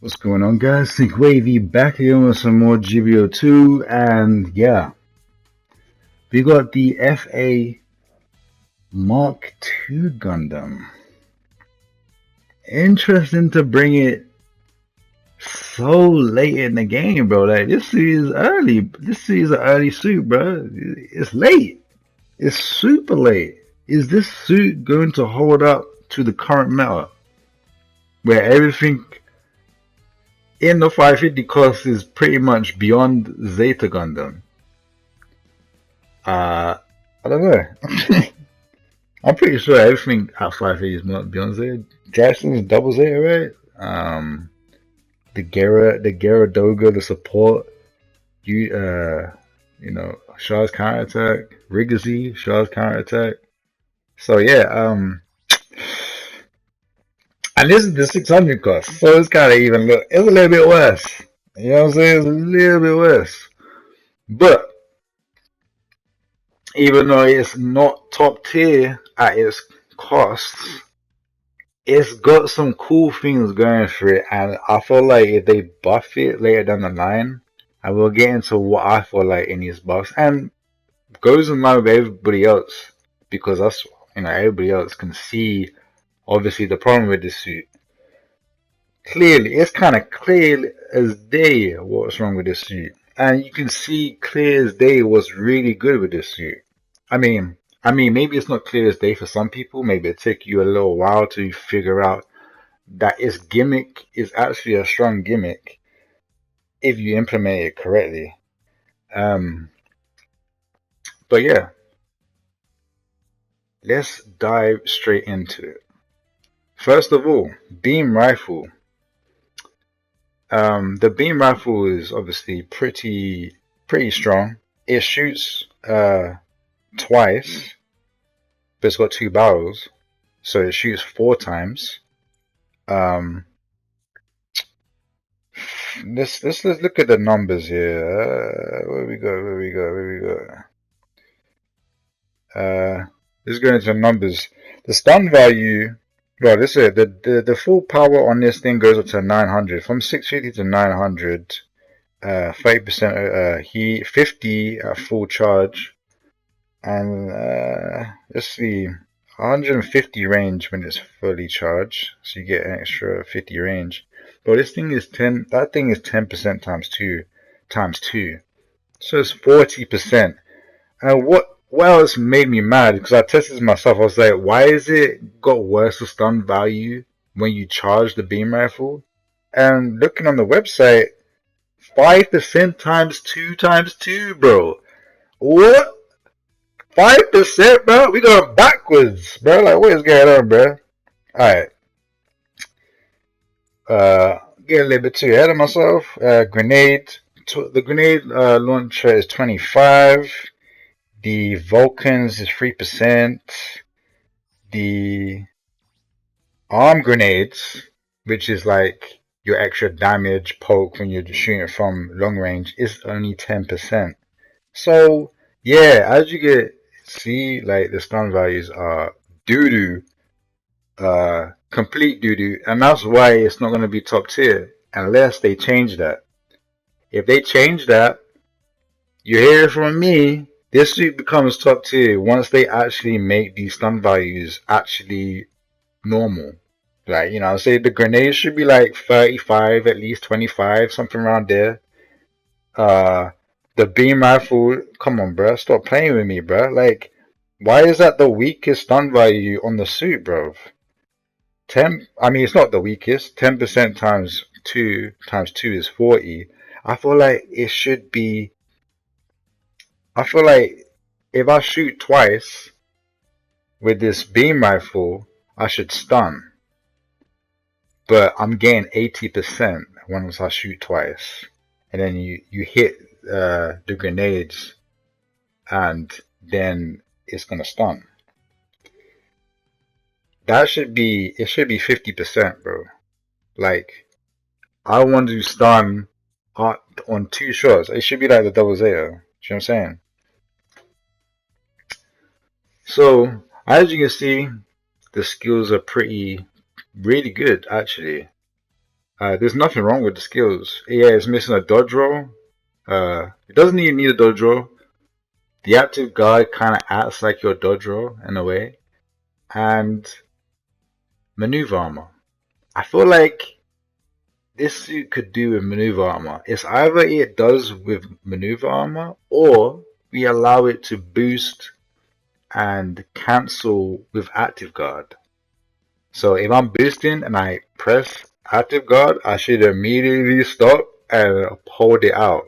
What's going on, guys? Sync-WaVey back again with some more GBO2, and yeah, we got the FA Mark II Gundam. Interesting to bring it so late in the game, bro. Like, this series early. This series an early suit, bro. It's late. It's super late. Is this suit going to hold up to the current meta, where everything in the 550 cost is pretty much beyond Zeta Gundam? I don't know. I'm pretty sure everything at 550 is not beyond Zeta. Jackson is double Zeta, right? The Gyaradoga, the support, you know, Shaw's counterattack, Riggsy, Shaw's counterattack. So yeah, and this is the 600 cost, so it's kind of even look. It's a little bit worse. You know what I'm saying? It's a little bit worse. But even though it's not top tier at its costs, it's got some cool things going for it, and I feel like if they buff it later down the line, I will get into what I feel like in these buffs, and goes in line with everybody else, because that's, you know, everybody else can see obviously the problem with this suit. Clearly, it's kind of clear as day what's wrong with this suit, and you can see clear as day what's really good with this suit. I mean, maybe it's not clear as day for some people. Maybe it take you a little while to figure out that its gimmick is actually a strong gimmick if you implement it correctly. But yeah, let's dive straight into it. First of all, beam rifle. The beam rifle is obviously pretty strong. It shoots twice, but it's got 2 barrels, so it shoots 4 times. Let's look at the numbers here. Where we go? Let's go into the numbers. The stun value. Well, this is the full power on this thing goes up to 900, from 650 to 900. 30% heat, 50 at full charge. And let's see, 150 range when it's fully charged, so you get an extra 50 range. But this thing is 10. That thing is 10% times 2, so it's 40%. And what else made me mad? Because I tested myself. I was like, why is it got worse the stun value when you charge the beam rifle? And looking on the website, 5% times 2, bro. What? 5%, bro? We going backwards, bro. Like, what is going on, bro? Alright. Get a little bit too ahead of myself. Grenade. The grenade launcher is 25. The Vulcans is 3%. The arm grenades, which is like your extra damage poke when you're shooting from long range, is only 10%. So yeah, as you get see, like, the stun values are doo-doo, complete doo-doo, and that's why it's not going to be top tier unless they change that. If they change that, you hear it from me, this suit becomes top tier once they actually make these stun values actually normal. Like, you know, say the grenades should be like 35, at least 25, something around there. The beam rifle, come on, bro, stop playing with me, bro. Like, why is that the weakest stun value on the suit, bro? I mean, it's not the weakest. 10% times 2 is 40. I feel like it should be. I feel like if I shoot twice with this beam rifle, I should stun. But I'm getting 80% once I shoot twice, and then you hit the grenades, and then it's gonna stun. It should be 50%, bro. Like, I want to stun on 2 shots. It should be like the double Zeta. You know what I'm saying? So as you can see, the skills are really good, actually. There's nothing wrong with the skills. Yeah, it's missing a dodge roll. It doesn't even need a dodge roll. The active guard kind of acts like your dodge roll in a way. And maneuver armor. I feel like this suit could do with maneuver armor. It's either it does with maneuver armor or we allow it to boost and cancel with active guard. So if I'm boosting and I press active guard, I should immediately stop and hold it out.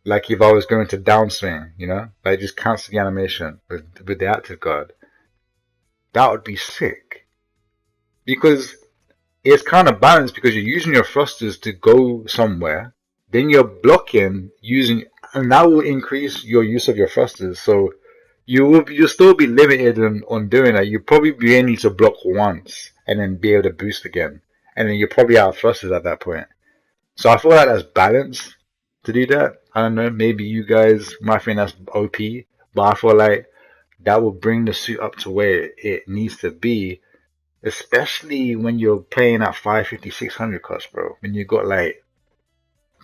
Like if I was going to downswing, you know? Like just cancel the animation with the active guard. That would be sick. Because it's kind of balanced because you're using your thrusters to go somewhere. Then you're blocking using, and that will increase your use of your thrusters. So you'll still be limited on doing that. You'll probably be able to block once and then be able to boost again. And then you're probably out of thrusters at that point. So I feel like that's balanced to do that. I don't know, maybe you guys might think that's OP, but I feel like that will bring the suit up to where it needs to be, especially when you're playing at 550, 600 cost, bro. When you got like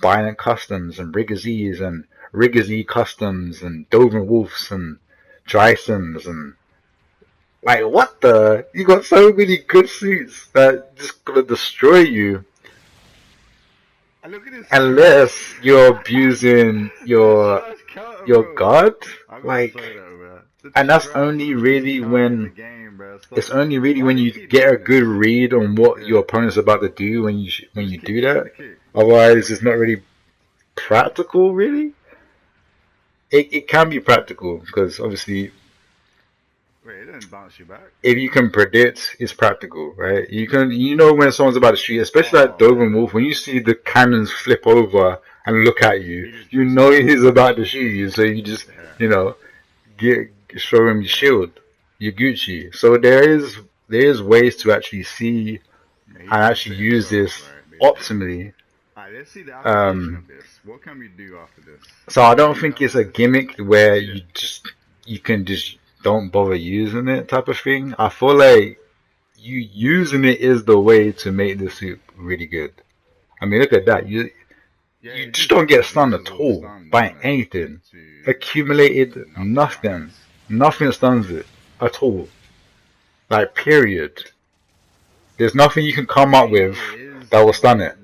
Violent Customs and Riggers E's and Riggers E Customs and Dover Wolves and Drysons and like what the? You got so many good suits that just gonna destroy you. Unless you're abusing your guard, like, and that's only really when it's only really when you get a good read on what your opponent's about to do when you do that. Otherwise, it's not really practical. Really, it can be practical because obviously. Wait, it didn't bounce you back. If you can predict, it's practical, right? You know when someone's about to shoot, especially like Dover Wolf, when you see the cannons flip over and look at you, you know he's about to shoot you, so you just, you know, show him your shield, your Gucci. So there is ways to actually see and actually use this optimally. Let's see the application of this. What can we do after this? So I don't think it's a gimmick where you can just don't bother using it type of thing. I feel like you using it is the way to make the suit really good. I mean, look at that. You just don't get stunned at all by anything. Accumulated nothing. Nothing stuns it at all. Like, period. There's nothing you can come up with that will stun it.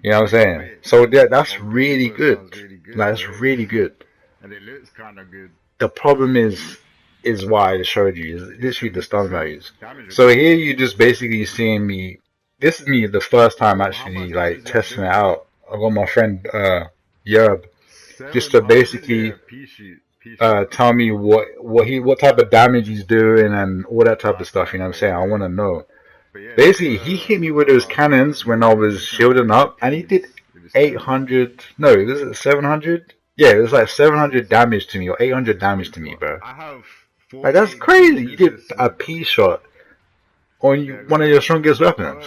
You know what I'm saying? So that's really good. Like, that's really good. And it looks kind of good. The problem is why I showed you is literally the stun values. So here you just basically seeing me. This is me the first time actually like testing it out. I got my friend Yerb just to basically tell me what type of damage he's doing and all that type of stuff. You know what I'm saying? I want to know. Basically, he hit me with those cannons when I was shielding up, and he did 800. No, this is 700. Yeah, it was like 700 damage to me or 800 damage to me, bro. Like, that's crazy. You did a P shot on one of your strongest weapons.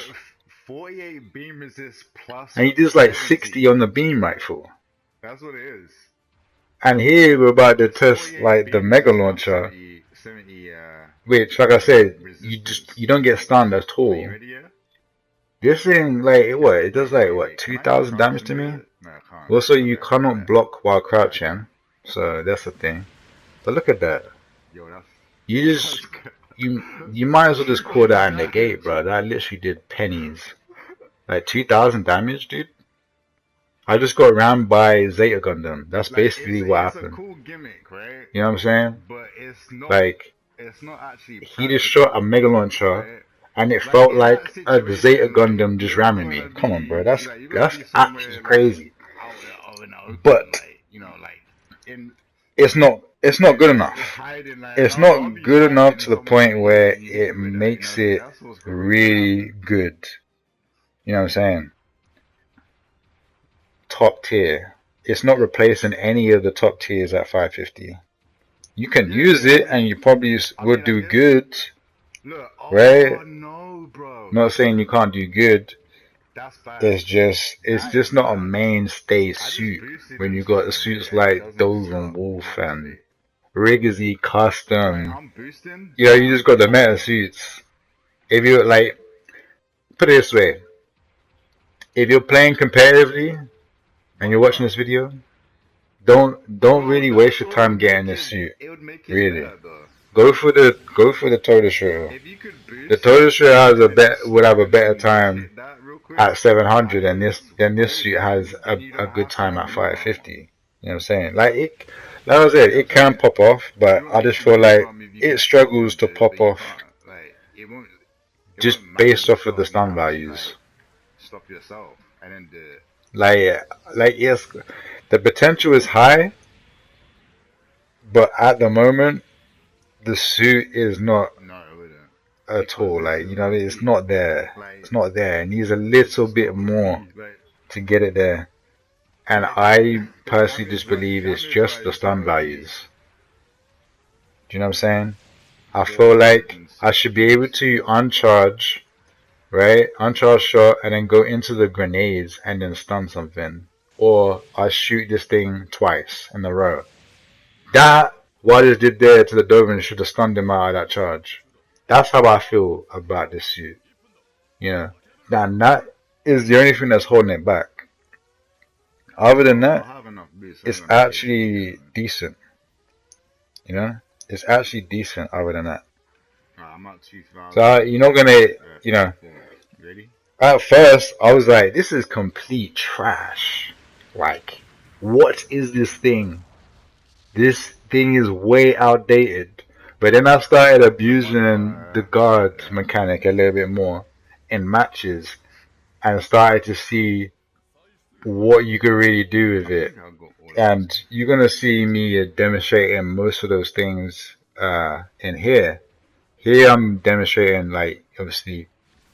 48 beam resist plus. And you did like 60 on the beam rifle. That's what it is. And here we're about to test like the mega launcher, 70, which, like I said, you don't get stunned at all. This thing, like, it does like what 2,000 damage to me. Also, you cannot block while crouching, so that's the thing. But look at that. You might as well just call that a negate, bro. That literally did pennies. Like 2,000 damage, dude. I just got rammed by Zeta Gundam. That's basically what happened. It's a cool gimmick, right? You know what I'm saying? But it's not. Like, it's not actually. He just shot a mega launcher, and it felt like a Zeta Gundam just ramming me. Come on, bro. That's actually crazy. But it's not good enough. It's not good enough to the point where it makes it really good. You know what I'm saying? Top tier. It's not replacing any of the top tiers at 550. You can use it and you probably would do good. Right? Not saying you can't do good. It's just not a mainstay suit when you got suits like Dover Wolf and Riggers E Custom. You know, you just got the meta suits. If you like, put it this way, if you're playing competitively and you're watching this video, don't really waste your time getting this suit. Really, go for the tortoise shell. The tortoise shell would have a better time at 700 than this suit has a good time at 550. You know what I'm saying? Like I said, it can pop off, but I just feel like it struggles to pop off just based off of the stun values. Stop yourself and then do it. Like yes, the potential is high, but at the moment, the suit is not at all. Like, you know, it's not there. It's not there. It needs a little bit more to get it there. And I personally just believe it's just the stun values. Do you know what I'm saying? I feel like I should be able to uncharge, right? Uncharge shot and then go into the grenades and then stun something. Or I shoot this thing twice in a row. That, what it did there to the Doberman should have stunned him out of that charge. That's how I feel about this suit. You know, and that is the only thing that's holding it back. Other than that, it's actually decent. You know, it's actually decent other than that. So you're not gonna, you know, at first I was like, this is complete trash. Like, what is this thing? This thing is way outdated. But then I started abusing the guard mechanic a little bit more in matches and started to see what you could really do with it. And you're going to see me demonstrating most of those things in here. Here I'm demonstrating, like, obviously,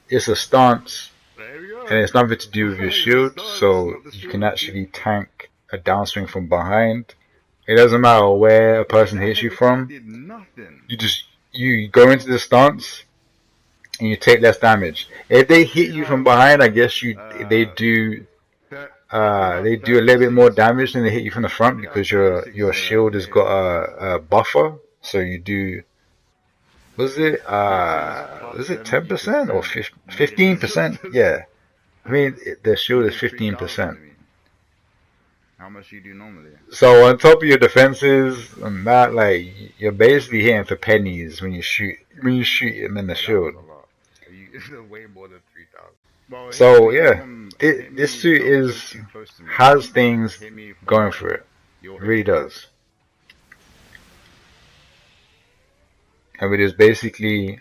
it's a stance and it's nothing to do with your shield, so you can actually tank a downswing from behind. It doesn't matter where a person hits you from. You go into the stance and you take less damage. If they hit you from behind, I guess they do a little bit more damage than they hit you from the front because your shield has got a buffer. So you do. Was it 10% or 15%? Yeah, I mean the shield is 15%. How much you do normally? So on top of your defenses and that, like, you're basically hitting for pennies when you shoot him in the shield. Way more than 3,000. So yeah, this suit has things going for it. It really does. And we're just basically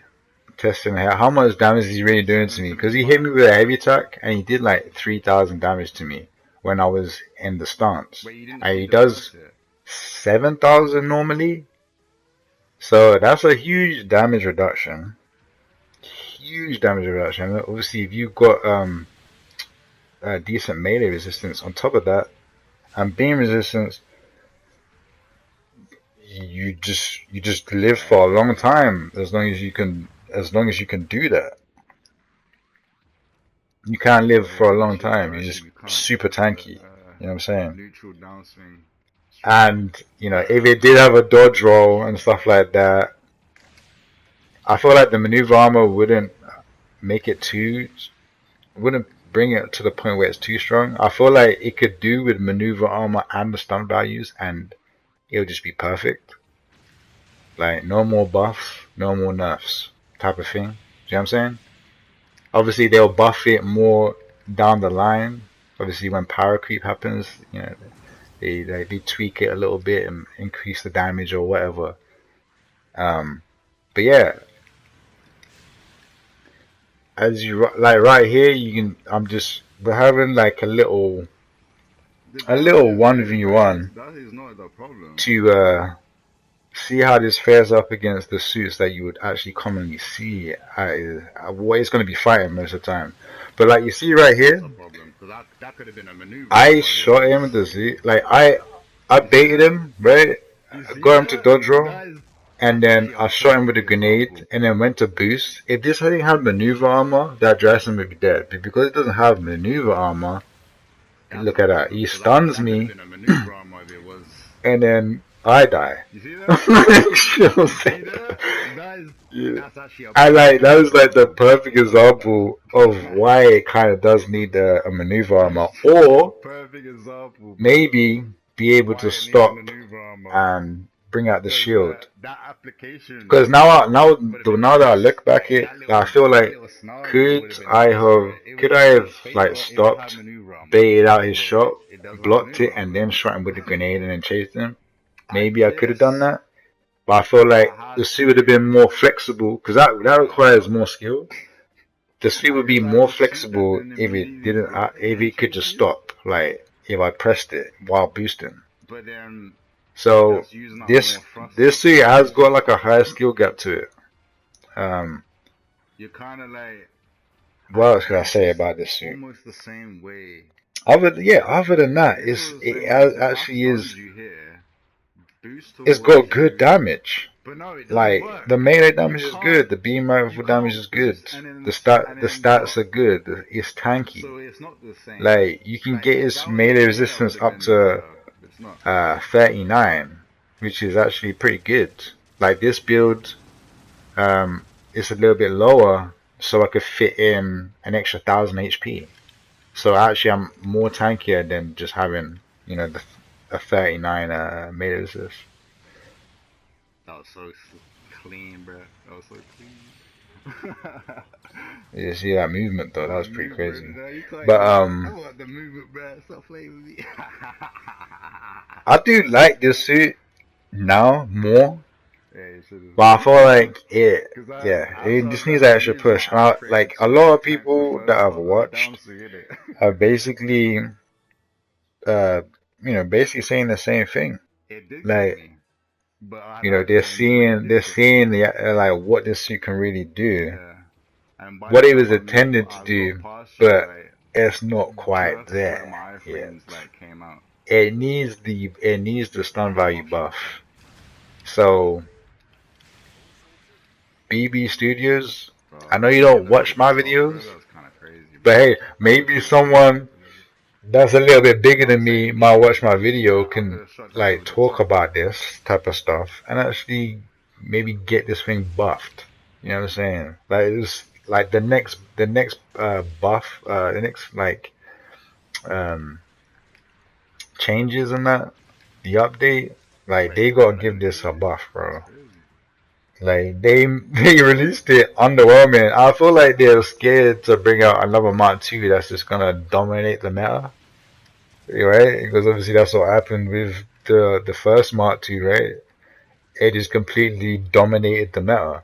testing how much damage he's really doing to me, because he hit me with a heavy attack and he did like 3,000 damage to me when I was in the stance. And he does 7,000 normally. So that's a huge damage reduction. Huge damage reduction. And obviously if you've got a decent melee resistance on top of that and beam resistance, you just live for a long time as long as you can do that. You can't live for a long time. You're just super tanky. You know what I'm saying? And, you know, if it did have a dodge roll and stuff like that, I feel like the maneuver armor wouldn't bring it to the point where it's too strong. I feel like it could do with maneuver armor and the stun values and it would just be perfect. Like, no more buffs, no more nerfs type of thing. Do you know what I'm saying? Obviously, they'll buff it more down the line. Obviously, when power creep happens, you know, they tweak it a little bit and increase the damage or whatever. But yeah, as you like right here, you can. We're having like a little 1v1 to see how this fares up against the suits that you would actually commonly see what it's going to be fighting most of the time. But like you see right here, I shot him with the suit. Like I baited him, right? I got him to dodge roll, and then I shot him with a grenade, and then went to boost. If this thing had maneuver armor, that Dragon would be dead. But because it doesn't have maneuver armor, look at that. He stuns me, and then I die. You see that? Yeah. That's actually a I like that was like the perfect perfect example of why it kind of does need a maneuver armor, or perfect example, bro. maybe be able Why to it needs stop maneuver armor. and bring out the Because shield. that application Because would have been now that I nice. look back Like at, I feel that like little scenario would have been could I have like faster if it had stopped, maneuver armor. baited out his shot, It doesn't have blocked it, maneuver and armor. then shot him with the grenade and then chased him? I Maybe I could have guess. done that. But I feel like I had the suit would have been more flexible because that requires more skill. The suit would be guess I more had a suit that flexible didn't if it immediately didn't, block if and it could just chase you. stop, like if I pressed it while boosting. But then So that's using up this more thrust. this suit has got like a high skill gap to it. You're kind of like. What else can I say about this suit? Almost the same way. Other than that, actually is. It's got good damage. But no, it doesn't Like work. the melee damage is good, the beam rifle damage is good, the stats are good. It's tanky. So it's not the same. Like you can get his melee resistance up to 39, which is actually pretty good. Like this build, it's a little bit lower, so I could fit in an extra 1000 HP. So actually, I'm more tankier than just having, you know, a 39 melee resist. That was so clean, bro. That was so clean. You see that movement though? That was pretty crazy. But I want the movement, bro. Stop playing with me. I do like this suit now more. But I feel like it just needs an extra push. And like a lot of people that I've watched are basically, basically saying the same thing. Like, they're seeing the like what this suit can really do, what it was intended to do, but it's not quite there yet. It needs the stun value buff. So BB Studios, I know you don't watch my videos, but hey, maybe someone that's a little bit bigger than me might watch my video, can like talk about this type of stuff and actually maybe get this thing buffed. You know what I'm saying? Like it's like the next buff, the next like changes in that, the update, like they gotta give this a buff, bro. Like they released it underwhelming. I feel like they're scared to bring out another Mark 2 that's just gonna dominate the meta, right? Because obviously that's what happened with the first Mark 2, right? It just completely dominated the meta,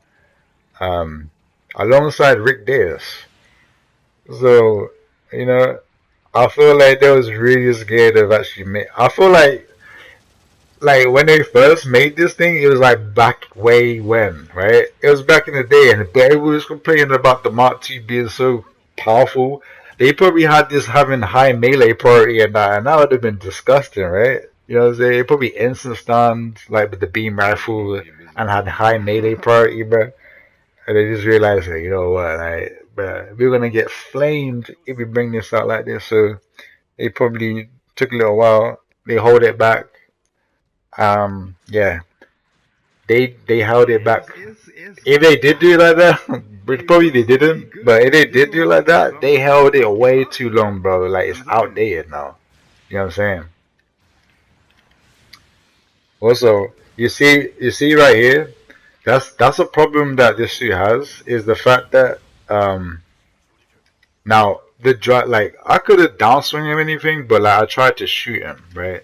alongside Rick Davis. So I feel like they was really scared of actually I feel like when they first made this thing, it was like back way when, right? It was back in the day, and everyone was complaining about the Mark II being so powerful. They probably had this having high melee priority and that would have been disgusting, right? You know what I'm saying? They probably instant stunned, like with the beam rifle, and had high melee priority, bro. And they just realized, you know what, like, bro, we're gonna get flamed if we bring this out like this. So they probably took a little while. They hold it back. Yeah, they held it back. If they did do it like that, which probably they didn't, but if they did do it like that, they held it way too long, bro. Like it's outdated now. You know what I'm saying? Also, you see right here, that's a problem that this suit has, is the fact that now the drive, like I could have downswing him or anything, but like I tried to shoot him, right?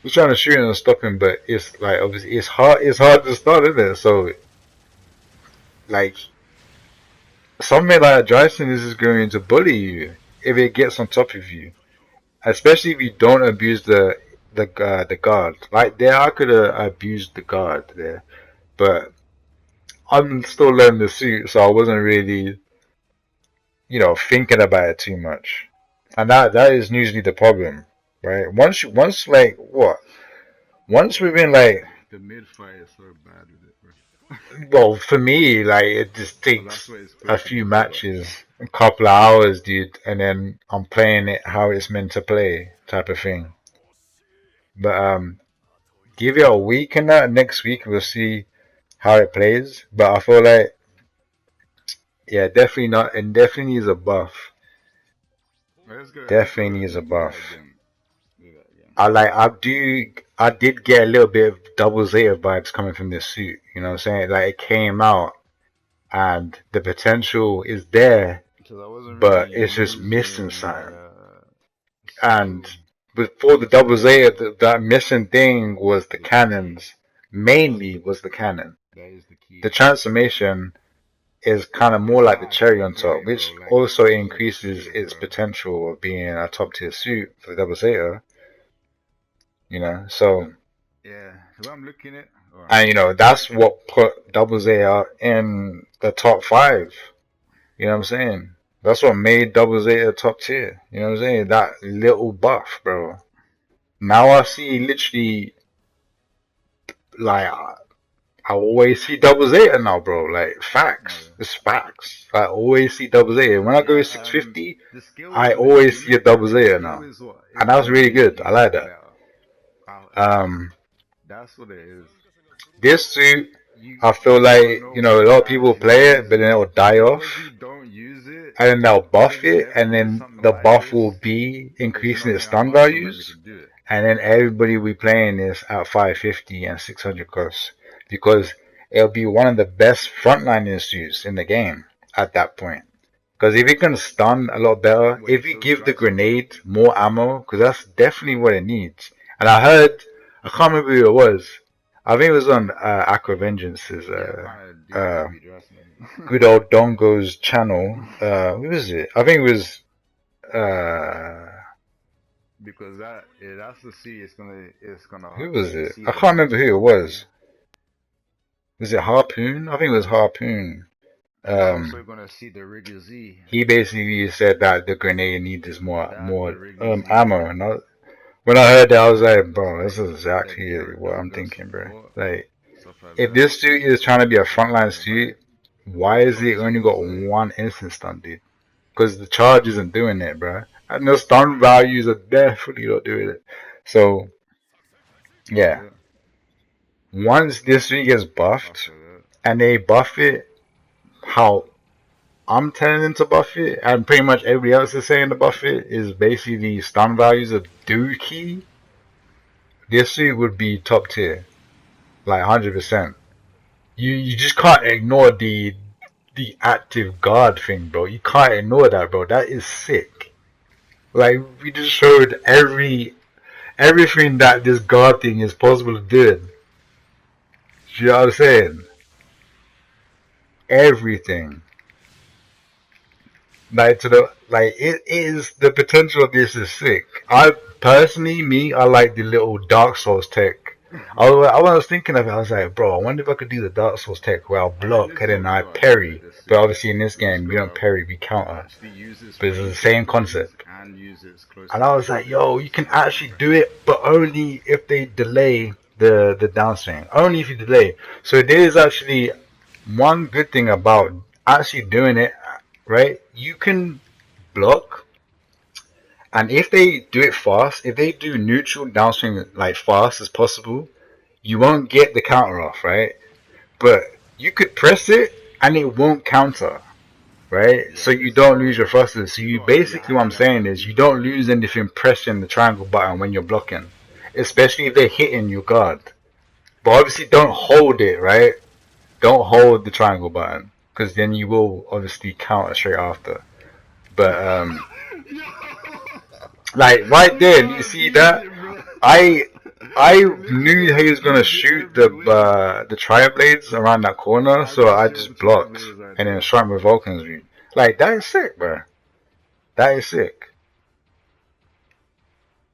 We're trying to shoot him and stop him, but it's like obviously it's hard to start, isn't it? So like something like Jason is just going to bully you if it gets on top of you, especially if you don't abuse the guard. Like there, I could have abused the guard there, but I'm still learning the suit, so I wasn't really thinking about it too much, and that is usually the problem, right? Once we've been like the mid fight is so bad with it, bro. well, for me, like it just takes a few matches, a couple of hours, dude, and then I'm playing it how it's meant to play, type of thing. But give it a week and that. Next week we'll see how it plays. But I feel like, yeah, definitely not. It definitely needs a buff. Definitely needs a buff. I did get a little bit of Double Zeta vibes coming from this suit. You know what I'm saying? Like it came out and the potential is there, but it's just missing something. And before the Double Zeta, that missing thing was the cannons. Mainly was the cannon. The transformation is kind of more like the cherry on top, which also increases its potential of being a top tier suit for the Double Zeta. You know, so yeah, so I'm looking at, and you know that's what put Double Zeta in the top 5. You know what I'm saying? That's what made Double Zeta top tier. You know what I'm saying? That little buff, bro. Now I see literally like I always see Double Zeta now, bro. Like facts, it's facts. I always see Double Zeta. When I go 650, I always see a Double Zeta now, and that's really good. I like that. That's what it is. This suit, I feel like, you know, a lot of people play it, but then it will die off, and then they'll buff it, and then the buff will be increasing its stun values, and then everybody will be playing this at 550 and 600 costs, because it'll be one of the best frontlining suits in the game at that point. Because if it can stun a lot better, if you give the grenade more ammo, because that's definitely what it needs. And I heard, I can't remember who it was. I think it was on Aqua Vengeance's good old Dongo's channel. Who was it? I think it was because that's the sea. It's gonna. Who was it? I can't remember who it was. Was it Harpoon? I think it was Harpoon. Also gonna see the Rigger Z. He basically said that the grenade needs more ammo, and when I heard that, I was like, bro, this is exactly what I'm thinking, bro. Like, if this suit is trying to be a frontline suit, why is it only got one instant stun, dude? Because the charge isn't doing it, bro. And the stun values are definitely not doing it. So, yeah. Once this suit gets buffed, and they buff it how I'm telling them to buff it, and pretty much everybody else is saying to buff it, is basically stun values of Dookie. This suit would be top tier, like 100%. You just can't ignore the active guard thing, bro. You can't ignore that, bro. That is sick. Like we just showed everything that this guard thing is possible to do. You know what I'm saying? Everything. Like it is, the potential of this is sick. I personally, I like the little Dark Souls tech. I was thinking of it. I was like, bro, I wonder if I could do the Dark Souls tech where I'll block and then I parry. But obviously in this game, we don't parry, we counter. But it's the same concept. And I was like, yo, you can actually do it, but only if they delay the downswing. Only if you delay. So there is actually one good thing about actually doing it. Right, you can block, and if they do it fast, if they do neutral downswing like fast as possible, you won't get the counter off, right? But you could press it and it won't counter, right? So you don't lose your thrusters. So you basically, what I'm saying is, you don't lose anything pressing the triangle button when you're blocking, especially if they're hitting your guard. But obviously, don't hold it, right? Don't hold the triangle button, because then you will obviously counter straight after. But like right there, you see that? I knew he was gonna shoot the Triumph Blades around that corner, so I just blocked and then shot with Vulcan's view. Like that is sick, bro. That is sick.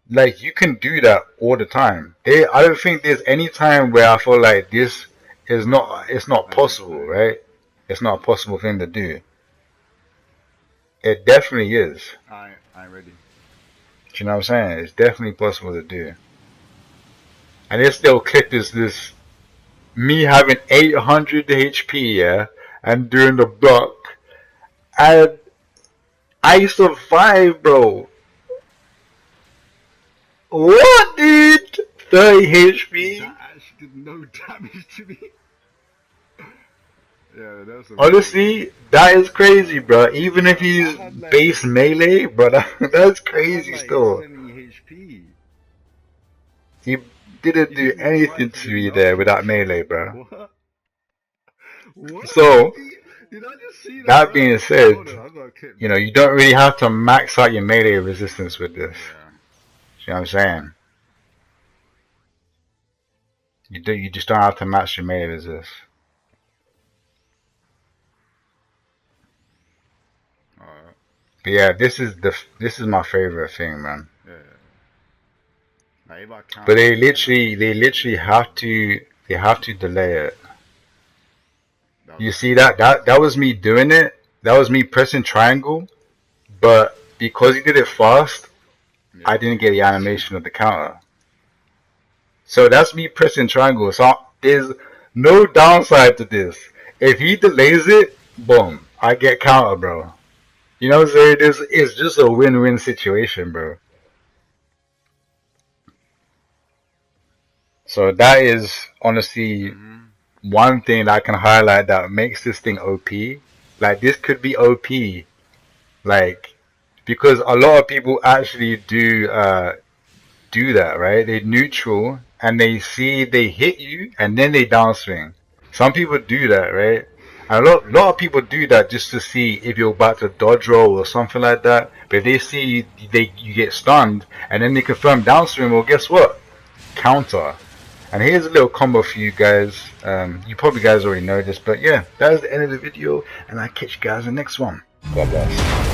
Like you can do that all the time. I don't think there's any time where I feel like this is not. It's not possible, right? It's not a possible thing to do. It definitely is. I'm ready. Do you know what I'm saying? It's definitely possible to do. And it still clicked this me having 800 HP, yeah, and doing the block, and I survived, bro. What, dude? 30 HP. That actually did no damage to me. Yeah, that's Honestly, that is crazy, bro. Even if he's base melee, bro, that's crazy still. 70 HP. He didn't do anything to me there with that melee, bro. What? So, did I just see that being said, Hold on, you know, you don't really have to max out your melee resistance with this. Yeah. See what I'm saying? You just don't have to match your melee resist. Alright. But yeah, this is my favorite thing, man. Yeah. Now, if I count, But they literally have to delay it. You see that was me doing it. That was me pressing triangle, but because he did it fast, yeah. I didn't get the animation of the counter. So that's me pressing triangle. So there's no downside to this. If he delays it, boom, I get counter, bro. You know what I'm saying? It's just a win-win situation, bro. So that is honestly one thing that I can highlight that makes this thing OP. Like, this could be OP. Like, because a lot of people actually do that, right? They neutral and they hit you and then they downswing. Some people do that, right? And a lot of people do that just to see if you're about to dodge roll or something like that. But if they see you get stunned and then they confirm downswing, well, guess what? Counter. And here's a little combo for you guys. You probably guys already know this, but yeah, that is the end of the video, and I'll catch you guys in the next one. God bless.